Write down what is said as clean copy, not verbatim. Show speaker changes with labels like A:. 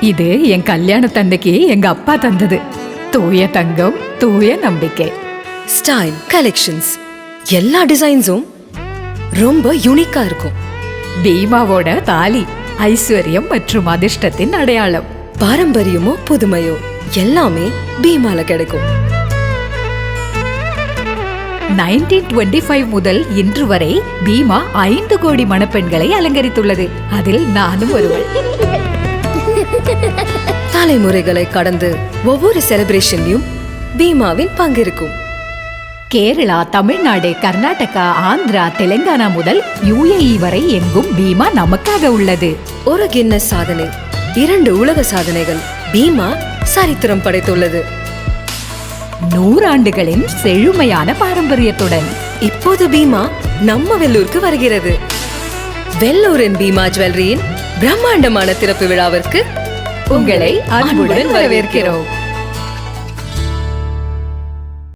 A: இது என் கல்யாண தந்தைக்கு எங்க அப்பா தந்தது. தூய தங்கம், தூய நம்பிக்கை.
B: ஸ்டைல் கலெக்ஷன்ஸ் எல்லா டிசைன்ஸும் ரொம்ப யூனிக்கா இருக்கும்.
A: பீமாவோட தாலி ஐஸ்வர்யம் மற்றும் அதிர்ஷ்டத்தின் அடையாளம்.
B: பாரம்பரியமோ புதுமையோ எல்லாமே பீமால கிடைக்கும்.
A: 1925 முதல் இன்று வரை பீமா 5 கோடி மணப்பெண்களை அலங்கரித்துள்ளது. அதில் நானும் ஒருவள்.
B: தலைமுறைகளை கடந்து ஒவ்வொரு செலிப்ரேஷன்லயும் பீமாவின் பங்கு இருக்கும்.
A: கேரளா, தமிழ்நாடு, கர்நாடகா, ஆந்திரா, தெலுங்கானா முதல் UAE வரை எங்கும் பீமா நமக்காக உள்ளது.
B: ஒரு கின்னஸ் சாதனை, 2 உலக சாதனைகள் பீமா சரித்திரம் படைத்துள்ளது.
A: 100 ஆண்டுகளின் செழுமையான பாரம்பரியத்துடன்
B: இப்போது பீமா நம்ம வெள்ளூருக்கு வருகிறது. வெள்ளூரின் பீமா ஜுவல்லரியின் பிரம்மாண்டமான திறப்பு விழாவிற்கு
A: உங்களை அன்புடன் வரவேற்கிறோம்.